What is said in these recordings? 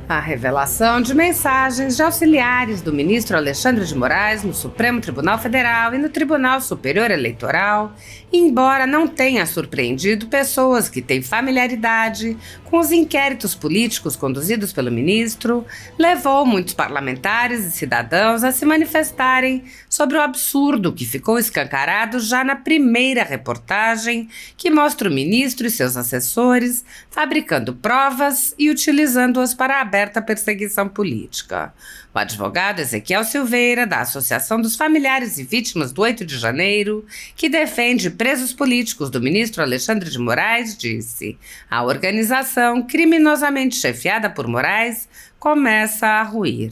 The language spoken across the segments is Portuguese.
A revelação de mensagens de auxiliares do ministro Alexandre de Moraes no Supremo Tribunal Federal e no Tribunal Superior Eleitoral, embora não tenha surpreendido pessoas que têm familiaridade com os inquéritos políticos conduzidos pelo ministro, levou muitos parlamentares e cidadãos a se manifestarem sobre o absurdo que ficou escancarado já na primeira reportagem, que mostra o ministro e seus assessores fabricando provas e utilizando-as para aberta perseguição política. O advogado Ezequiel Silveira, da Associação dos Familiares e Vítimas do 8 de janeiro, que defende presos políticos do ministro Alexandre de Moraes, disse: a organização criminosamente chefiada por Moraes começa a ruir.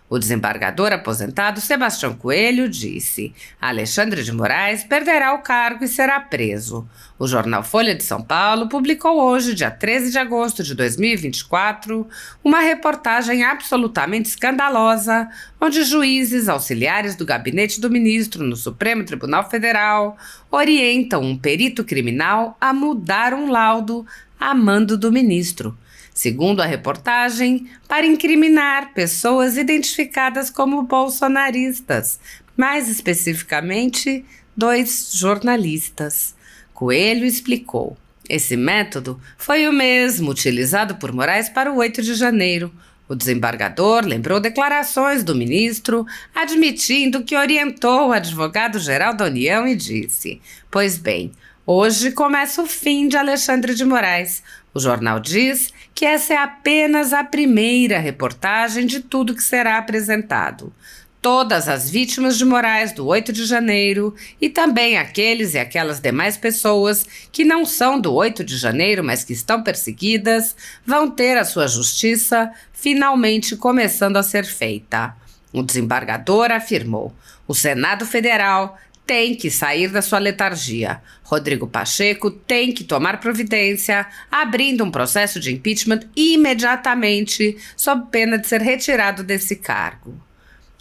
O desembargador aposentado Sebastião Coelho disse: Alexandre de Moraes perderá o cargo e será preso. O jornal Folha de São Paulo publicou hoje, dia 13 de agosto de 2024, uma reportagem absolutamente escandalosa, onde juízes auxiliares do gabinete do ministro no Supremo Tribunal Federal orientam um perito criminal a mudar um laudo a mando do ministro. Segundo a reportagem, para incriminar pessoas identificadas como bolsonaristas, mais especificamente 2 jornalistas. Coelho explicou: esse método foi o mesmo utilizado por Moraes para o 8 de janeiro. O desembargador lembrou declarações do ministro, admitindo que orientou o advogado-geral da União e disse: pois bem, hoje começa o fim de Alexandre de Moraes. O jornal diz que essa é apenas a primeira reportagem de tudo que será apresentado. Todas as vítimas de Moraes do 8 de janeiro e também aqueles e aquelas demais pessoas que não são do 8 de janeiro, mas que estão perseguidas, vão ter a sua justiça finalmente começando a ser feita. O desembargador afirmou: o Senado Federal tem que sair da sua letargia. Rodrigo Pacheco tem que tomar providência, abrindo um processo de impeachment imediatamente, sob pena de ser retirado desse cargo.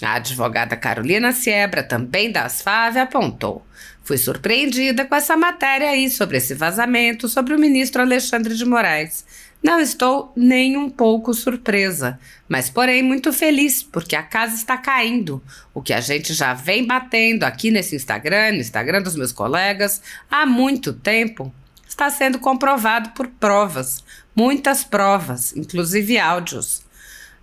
A advogada Carolina Siebra, também da ASFAV, apontou: fui surpreendida com essa matéria aí sobre esse vazamento sobre o ministro Alexandre de Moraes. Não estou nem um pouco surpresa, mas porém muito feliz, porque a casa está caindo. O que a gente já vem batendo aqui nesse Instagram, no Instagram dos meus colegas, há muito tempo, está sendo comprovado por provas, muitas provas, inclusive áudios.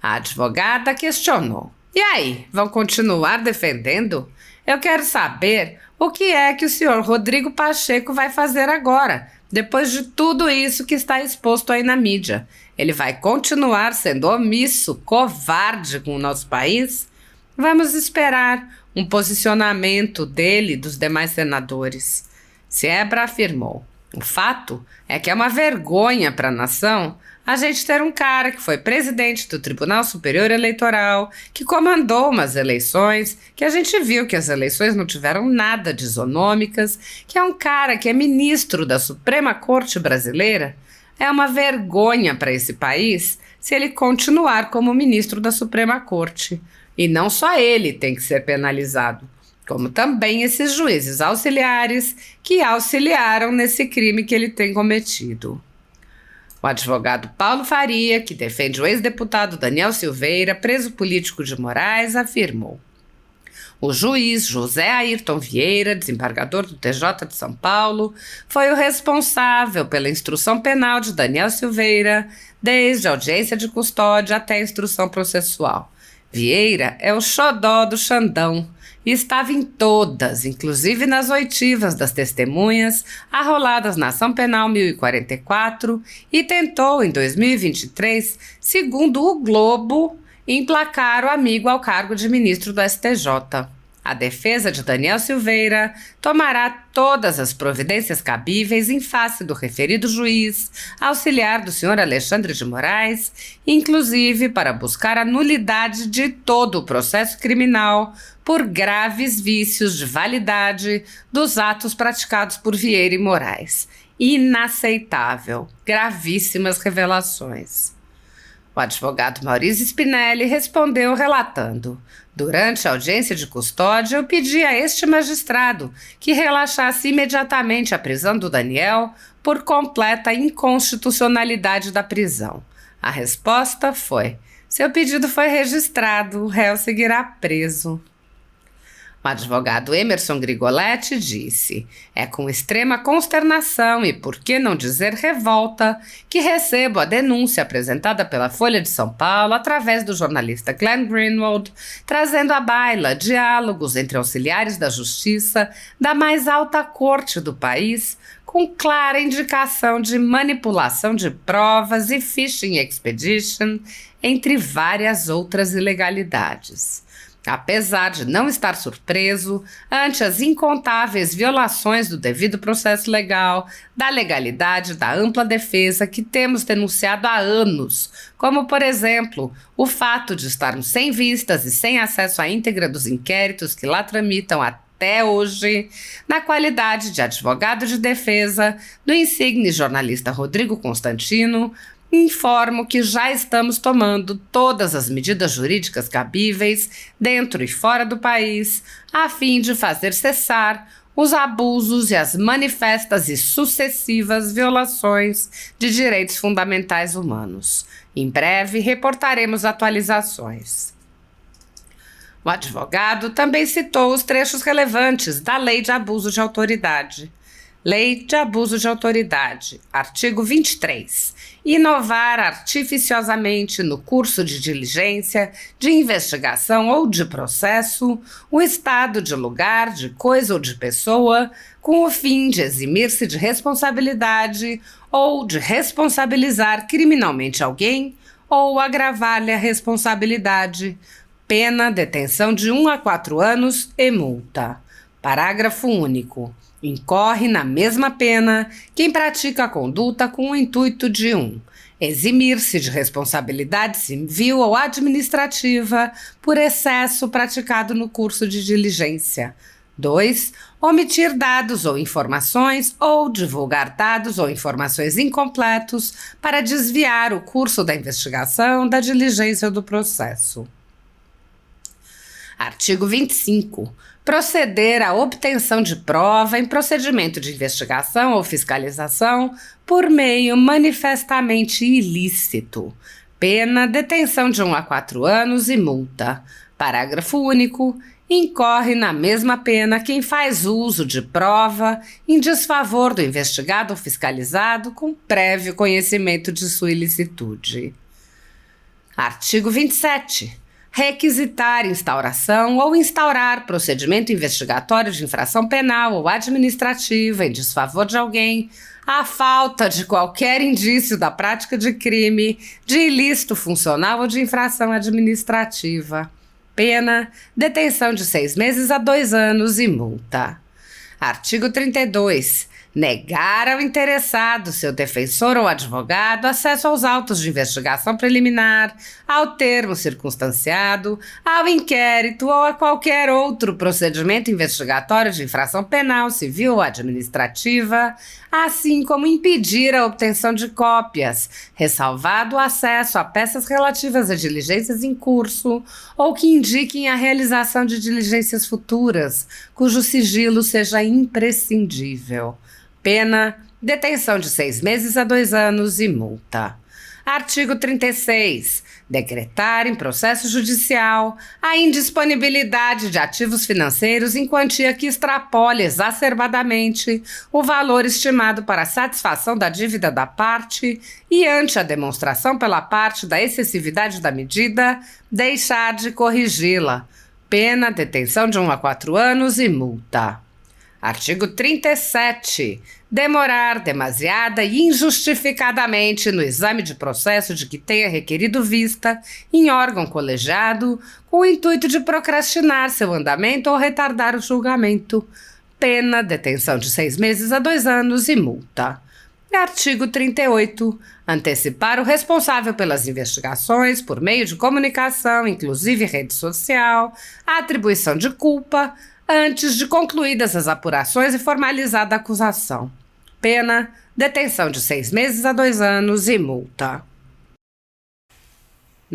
A advogada questionou: e aí, vão continuar defendendo? Eu quero saber o que é que o senhor Rodrigo Pacheco vai fazer agora, depois de tudo isso que está exposto aí na mídia. Ele vai continuar sendo omisso, covarde com o nosso país? Vamos esperar um posicionamento dele e dos demais senadores. Siebra afirmou: o fato é que é uma vergonha para a nação a gente ter um cara que foi presidente do Tribunal Superior Eleitoral, que comandou umas eleições, que a gente viu que as eleições não tiveram nada de isonômicas, que é um cara que é ministro da Suprema Corte Brasileira. É uma vergonha para esse país se ele continuar como ministro da Suprema Corte. E não só ele tem que ser penalizado, como também esses juízes auxiliares que auxiliaram nesse crime que ele tem cometido. O advogado Paulo Faria, que defende o ex-deputado Daniel Silveira, preso político de Moraes, afirmou: o juiz José Ayrton Vieira, desembargador do TJ de São Paulo, foi o responsável pela instrução penal de Daniel Silveira, desde a audiência de custódia até a instrução processual. Vieira é o xodó do Xandão e estava em todas, inclusive nas oitivas das testemunhas, arroladas na Ação Penal 1044, e tentou, em 2023, segundo o Globo, emplacar o amigo ao cargo de ministro do STJ. A defesa de Daniel Silveira tomará todas as providências cabíveis em face do referido juiz, auxiliar do senhor Alexandre de Moraes, inclusive para buscar a nulidade de todo o processo criminal por graves vícios de validade dos atos praticados por Vieira e Moraes. Inaceitável. Gravíssimas revelações. O advogado Maurício Spinelli respondeu relatando: durante a audiência de custódia, eu pedi a este magistrado que relaxasse imediatamente a prisão do Daniel por completa inconstitucionalidade da prisão. A resposta foi: seu pedido foi registrado, o réu seguirá preso. O advogado Emerson Grigoletti disse: é com extrema consternação e, por que não dizer revolta, que recebo a denúncia apresentada pela Folha de São Paulo através do jornalista Glenn Greenwald, trazendo à baila diálogos entre auxiliares da justiça da mais alta corte do país, com clara indicação de manipulação de provas e phishing expedition, entre várias outras ilegalidades. Apesar de não estar surpreso ante as incontáveis violações do devido processo legal, da legalidade e da ampla defesa que temos denunciado há anos, como, por exemplo, o fato de estarmos sem vistas e sem acesso à íntegra dos inquéritos que lá tramitam até hoje, na qualidade de advogado de defesa do insigne jornalista Rodrigo Constantino, informo que já estamos tomando todas as medidas jurídicas cabíveis, dentro e fora do país, a fim de fazer cessar os abusos e as manifestas e sucessivas violações de direitos fundamentais humanos. Em breve, reportaremos atualizações. O advogado também citou os trechos relevantes da Lei de Abuso de Autoridade. Lei de Abuso de Autoridade, artigo 23. Inovar artificiosamente no curso de diligência, de investigação ou de processo, o estado de lugar, de coisa ou de pessoa, com o fim de eximir-se de responsabilidade ou de responsabilizar criminalmente alguém ou agravar-lhe a responsabilidade. Pena, detenção de 1 a 4 anos e multa. Parágrafo único. Incorre na mesma pena quem pratica a conduta com o intuito de 1. Eximir-se de responsabilidade civil ou administrativa por excesso praticado no curso de diligência. 2. Omitir dados ou informações ou divulgar dados ou informações incompletos para desviar o curso da investigação, da diligência ou do processo. Artigo 25. Proceder à obtenção de prova em procedimento de investigação ou fiscalização por meio manifestamente ilícito. Pena, detenção de 1 a 4 anos e multa. Parágrafo único. Incorre na mesma pena quem faz uso de prova em desfavor do investigado ou fiscalizado com prévio conhecimento de sua ilicitude. Artigo 27. Requisitar instauração ou instaurar procedimento investigatório de infração penal ou administrativa em desfavor de alguém, à falta de qualquer indício da prática de crime, de ilícito funcional ou de infração administrativa. Pena, detenção de 6 meses a 2 anos e multa. Artigo 32. Negar ao interessado, seu defensor ou advogado, acesso aos autos de investigação preliminar, ao termo circunstanciado, ao inquérito ou a qualquer outro procedimento investigatório de infração penal, civil ou administrativa, assim como impedir a obtenção de cópias, ressalvado o acesso a peças relativas a diligências em curso ou que indiquem a realização de diligências futuras, cujo sigilo seja imprescindível. Pena, detenção de 6 meses a 2 anos e multa. Artigo 36. Decretar em processo judicial a indisponibilidade de ativos financeiros em quantia que extrapole exacerbadamente o valor estimado para a satisfação da dívida da parte e, ante a demonstração pela parte da excessividade da medida, deixar de corrigi-la. Pena, detenção de 1 a 4 anos e multa. Artigo 37. Demorar demasiada e injustificadamente no exame de processo de que tenha requerido vista em órgão colegiado, com o intuito de procrastinar seu andamento ou retardar o julgamento. Pena, detenção de 6 meses a 2 anos e multa. Artigo 38. Antecipar o responsável pelas investigações, por meio de comunicação, inclusive rede social, a atribuição de culpa, antes de concluídas as apurações e formalizada a acusação. Pena, detenção de 6 meses a 2 anos e multa.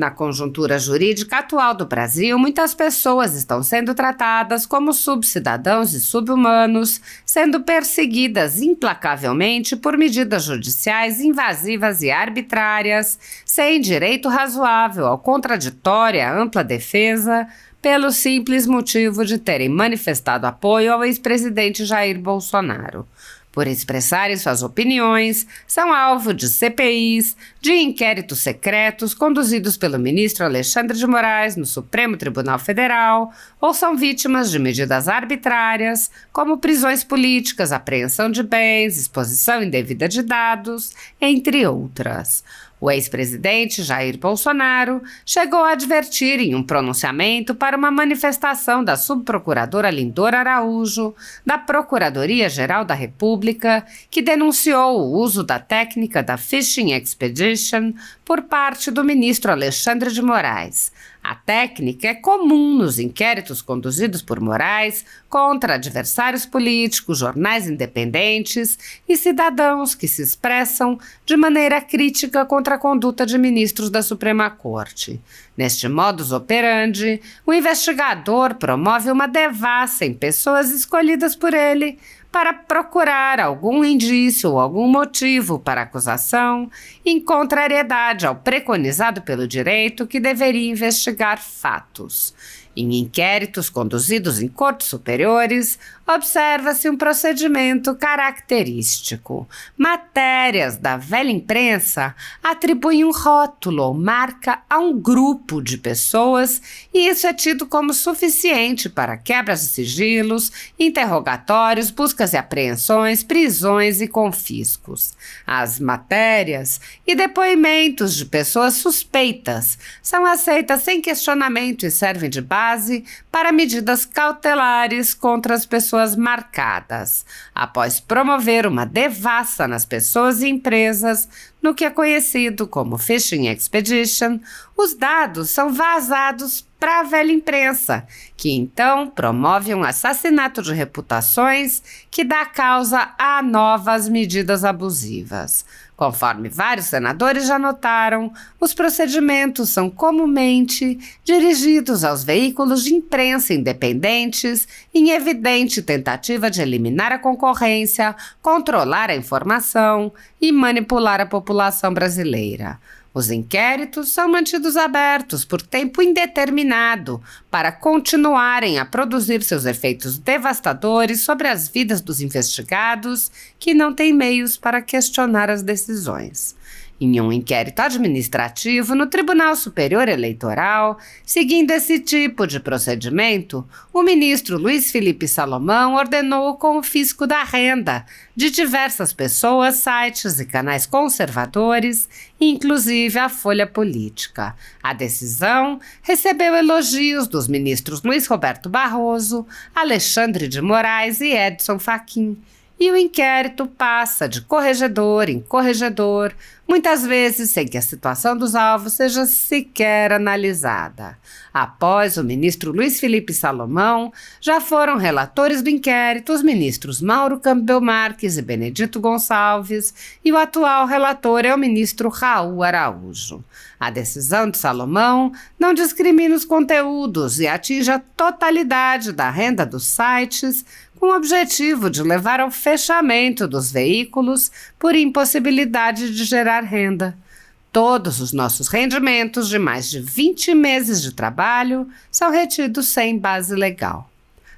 Na conjuntura jurídica atual do Brasil, muitas pessoas estão sendo tratadas como subcidadãos e subhumanos, sendo perseguidas implacavelmente por medidas judiciais invasivas e arbitrárias, sem direito razoável ao contraditório e à ampla defesa, pelo simples motivo de terem manifestado apoio ao ex-presidente Jair Bolsonaro. Por expressarem suas opiniões, são alvo de CPIs, de inquéritos secretos conduzidos pelo ministro Alexandre de Moraes no Supremo Tribunal Federal, ou são vítimas de medidas arbitrárias, como prisões políticas, apreensão de bens, exposição indevida de dados, entre outras. O ex-presidente Jair Bolsonaro chegou a advertir em um pronunciamento para uma manifestação da subprocuradora Lindor Araújo, da Procuradoria-Geral da República, que denunciou o uso da técnica da Fishing Expedition por parte do ministro Alexandre de Moraes. A técnica é comum nos inquéritos conduzidos por Moraes contra adversários políticos, jornais independentes e cidadãos que se expressam de maneira crítica contra a conduta de ministros da Suprema Corte. Neste modus operandi, o investigador promove uma devassa em pessoas escolhidas por ele para procurar algum indício ou algum motivo para acusação, em contrariedade ao preconizado pelo direito que deveria investigar fatos. Em inquéritos conduzidos em cortes superiores, observa-se um procedimento característico. Matérias da velha imprensa atribuem um rótulo ou marca a um grupo de pessoas e isso é tido como suficiente para quebras de sigilos, interrogatórios, buscas e apreensões, prisões e confiscos. As matérias e depoimentos de pessoas suspeitas são aceitas sem questionamento e servem de base para medidas cautelares contra as pessoas marcadas, após promover uma devassa nas pessoas e empresas no que é conhecido como Fishing Expedition. Os dados são vazados para a velha imprensa, que então promove um assassinato de reputações que dá causa a novas medidas abusivas. Conforme vários senadores já notaram, os procedimentos são comumente dirigidos aos veículos de imprensa independentes em evidente tentativa de eliminar a concorrência, controlar a informação e manipular a população brasileira. Os inquéritos são mantidos abertos por tempo indeterminado para continuarem a produzir seus efeitos devastadores sobre as vidas dos investigados que não têm meios para questionar as decisões. Em um inquérito administrativo no Tribunal Superior Eleitoral, seguindo esse tipo de procedimento, o ministro Luiz Felipe Salomão ordenou o confisco da renda de diversas pessoas, sites e canais conservadores, inclusive a Folha Política. A decisão recebeu elogios dos ministros Luiz Roberto Barroso, Alexandre de Moraes e Edson Fachin. E o inquérito passa de corregedor em corregedor, muitas vezes sem que a situação dos alvos seja sequer analisada. Após o ministro Luiz Felipe Salomão, já foram relatores do inquérito os ministros Mauro Campbell Marques e Benedito Gonçalves, e o atual relator é o ministro Raul Araújo. A decisão de Salomão não discrimina os conteúdos e atinge a totalidade da renda dos sites, com o objetivo de levar ao fechamento dos veículos por impossibilidade de gerar renda. Todos os nossos rendimentos de mais de 20 meses de trabalho são retidos sem base legal.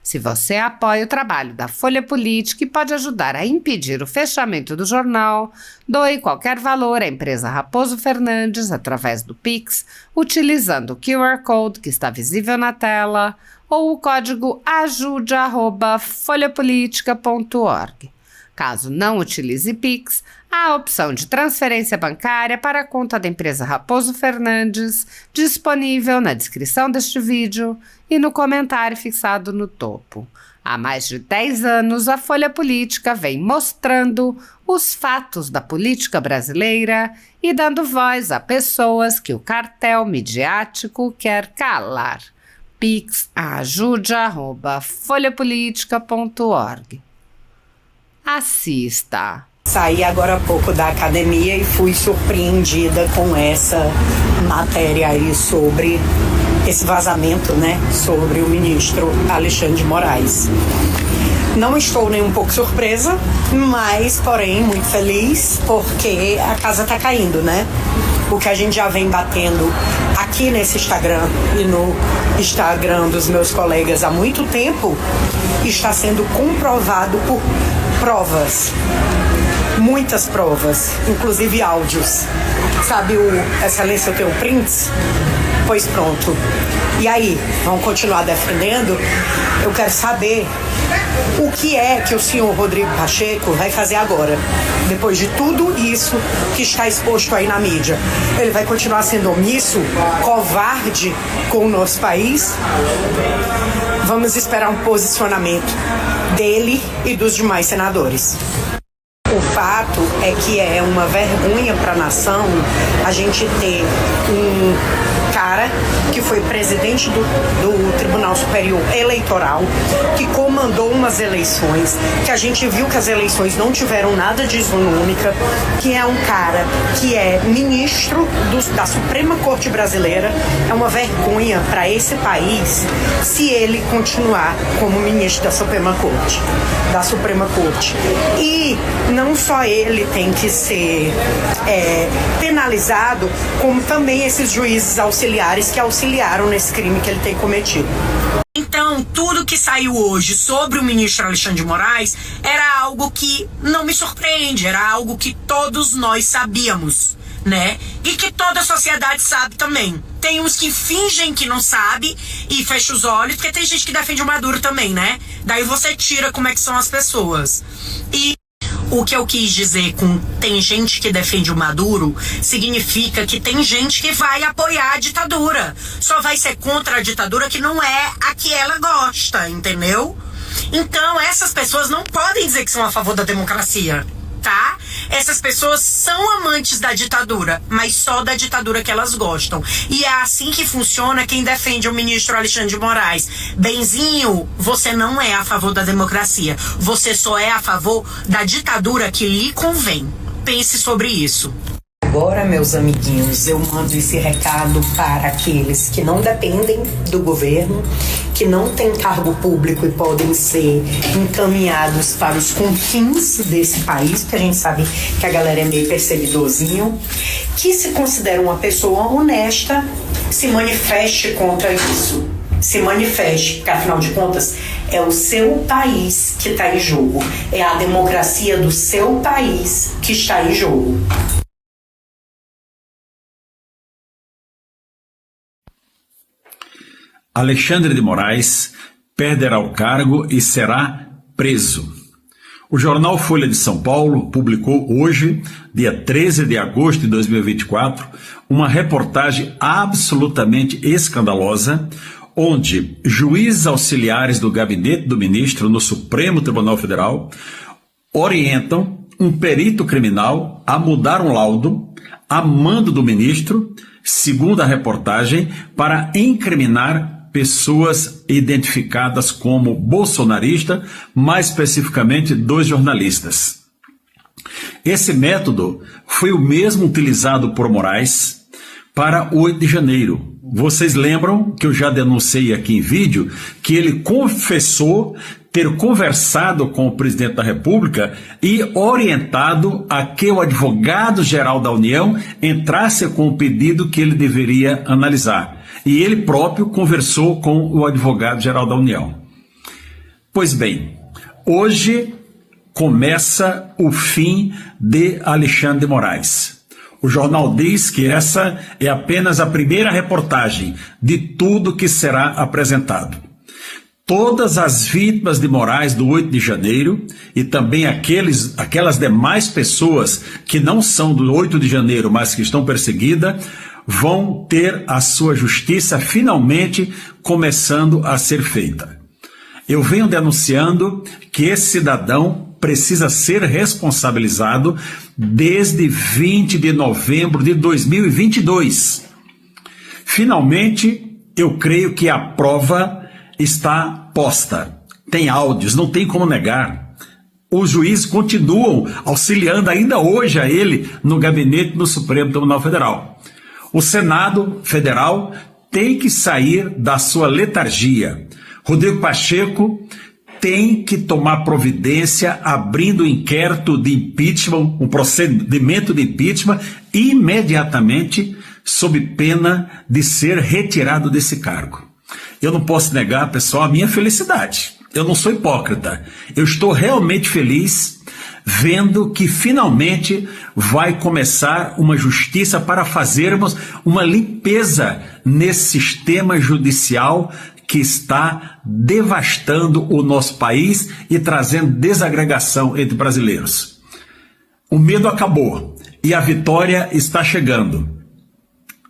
Se você apoia o trabalho da Folha Política e pode ajudar a impedir o fechamento do jornal, doe qualquer valor à empresa Raposo Fernandes através do Pix, utilizando o QR Code que está visível na tela, ou o código ajude@folhapolitica.org. Caso não utilize Pix, há a opção de transferência bancária para a conta da empresa Raposo Fernandes, disponível na descrição deste vídeo e no comentário fixado no topo. Há mais de 10 anos, a Folha Política vem mostrando os fatos da política brasileira e dando voz a pessoas que o cartel midiático quer calar. Pix ajude@folhapolitica.org. Assista. Saí agora há pouco da academia e fui surpreendida com essa matéria aí sobre esse vazamento, né, sobre o ministro Alexandre de Moraes. Não estou nem um pouco surpresa, mas, porém, muito feliz, porque a casa tá caindo, né? O que a gente já vem batendo aqui nesse Instagram e no Instagram dos meus colegas há muito tempo, está sendo comprovado por provas. Muitas provas, inclusive áudios. Sabe Excelência, eu tenho prints? Pois pronto. E aí, vão continuar defendendo? Eu quero saber o que é que o senhor Rodrigo Pacheco vai fazer agora, depois de tudo isso que está exposto aí na mídia. Ele vai continuar sendo omisso, covarde com o nosso país? Vamos esperar um posicionamento dele e dos demais senadores. O fato é que é uma vergonha para a nação a gente ter um cara que foi presidente do Tribunal Superior Eleitoral, que comandou umas eleições, que a gente viu que as eleições não tiveram nada de isonômica, que é um cara que é ministro da Suprema Corte Brasileira. É uma vergonha para esse país se ele continuar como ministro da Suprema Corte. E não só ele tem que ser penalizado, como também esses juízes auxiliares que auxiliaram nesse crime que ele tem cometido. Então, tudo que saiu hoje sobre o ministro Alexandre de Moraes era algo que não me surpreende, era algo que todos nós sabíamos, né? E que toda a sociedade sabe também. Tem uns que fingem que não sabe e fecha os olhos, porque tem gente que defende o Maduro também, né? Daí você tira como é que são as pessoas. E o que eu quis dizer com tem gente que defende o Maduro significa que tem gente que vai apoiar a ditadura. Só vai ser contra a ditadura que não é a que ela gosta, entendeu? Então essas pessoas não podem dizer que são a favor da democracia, tá? Essas pessoas são amantes da ditadura, mas só da ditadura que elas gostam. E é assim que funciona quem defende o ministro Alexandre de Moraes. Benzinho, você não é a favor da democracia. Você só é a favor da ditadura que lhe convém. Pense sobre isso. Agora, meus amiguinhos, eu mando esse recado para aqueles que não dependem do governo, que não têm cargo público e podem ser encaminhados para os confins desse país, porque a gente sabe que a galera é meio perseguidorzinho, que se considera uma pessoa honesta, se manifeste contra isso. Se manifeste, porque afinal de contas é o seu país que está em jogo, é a democracia do seu país que está em jogo. Alexandre de Moraes perderá o cargo e será preso. O jornal Folha de São Paulo publicou hoje, dia 13 de agosto de 2024, uma reportagem absolutamente escandalosa, onde juízes auxiliares do gabinete do ministro no Supremo Tribunal Federal orientam um perito criminal a mudar um laudo a mando do ministro, segundo a reportagem, para incriminar pessoas identificadas como bolsonarista, mais especificamente 2 jornalistas. Esse método foi o mesmo utilizado por Moraes para o 8 de janeiro. Vocês lembram que eu já denunciei aqui em vídeo que ele confessou ter conversado com o presidente da República e orientado a que o advogado-geral da União entrasse com o pedido que ele deveria analisar. E ele próprio conversou com o advogado-geral da União. Pois bem, hoje começa o fim de Alexandre de Moraes. O jornal diz que essa é apenas a primeira reportagem de tudo que será apresentado. Todas as vítimas de Moraes do 8 de janeiro e também aquelas demais pessoas que não são do 8 de janeiro, mas que estão perseguidas, vão ter a sua justiça finalmente começando a ser feita. Eu venho denunciando que esse cidadão precisa ser responsabilizado desde 20 de novembro de 2022. Finalmente, eu creio que a prova está posta. Tem áudios, não tem como negar. os juízes continuam auxiliando ainda hoje a ele no gabinete do Supremo Tribunal Federal. O Senado Federal tem que sair da sua letargia. Rodrigo Pacheco tem que tomar providência, abrindo um inquérito de impeachment, um procedimento de impeachment, imediatamente, sob pena de ser retirado desse cargo. Eu não posso negar, pessoal, a minha felicidade. Eu não sou hipócrita. Eu estou realmente feliz vendo que finalmente vai começar uma justiça para fazermos uma limpeza nesse sistema judicial que está devastando o nosso país e trazendo desagregação entre brasileiros. O medo acabou e a vitória está chegando.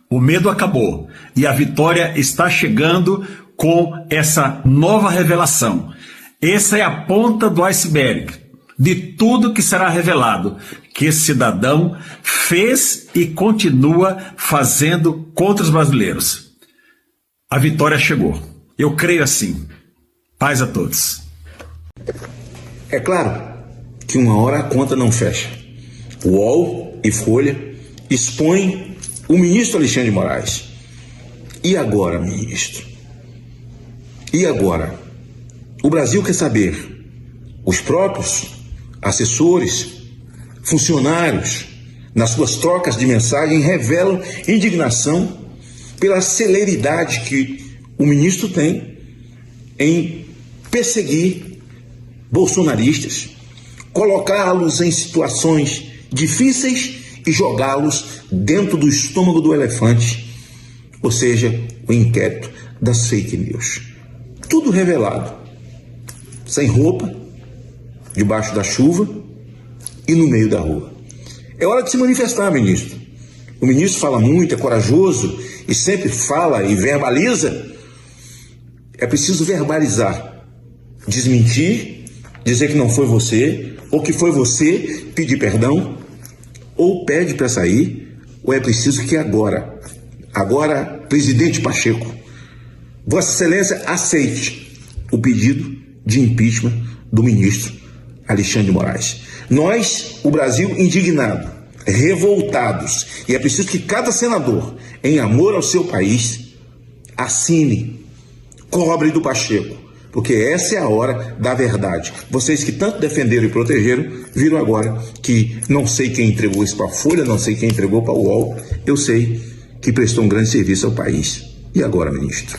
O medo acabou e a vitória está chegando com essa nova revelação. Essa é a ponta do iceberg de tudo que será revelado, que esse cidadão fez e continua fazendo contra os brasileiros. A vitória chegou. Eu creio assim. Paz a todos. É claro que uma hora a conta não fecha. O UOL e Folha expõem o ministro Alexandre de Moraes. E agora, ministro? E agora? O Brasil quer saber. Os próprios assessores, funcionários, nas suas trocas de mensagem, revelam indignação pela celeridade que o ministro tem em perseguir bolsonaristas, colocá-los em situações difíceis e jogá-los dentro do estômago do elefante, ou seja, o inquérito das fake news. Tudo revelado, sem roupa, debaixo da chuva e no meio da rua. É hora de se manifestar, ministro. O ministro fala muito, é corajoso e sempre fala e verbaliza. É preciso verbalizar, desmentir, dizer que não foi você, ou que foi você, pedir perdão, ou pede para sair, ou é preciso que agora, presidente Pacheco, Vossa Excelência aceite o pedido de impeachment do ministro Alexandre de Moraes. Nós, o Brasil indignado, revoltados, e é preciso que cada senador, em amor ao seu país, assine, cobre do Pacheco, porque essa é a hora da verdade. Vocês que tanto defenderam e protegeram, viram agora que não sei quem entregou isso para a Folha, não sei quem entregou para o UOL, eu sei que prestou um grande serviço ao país. E agora, ministro?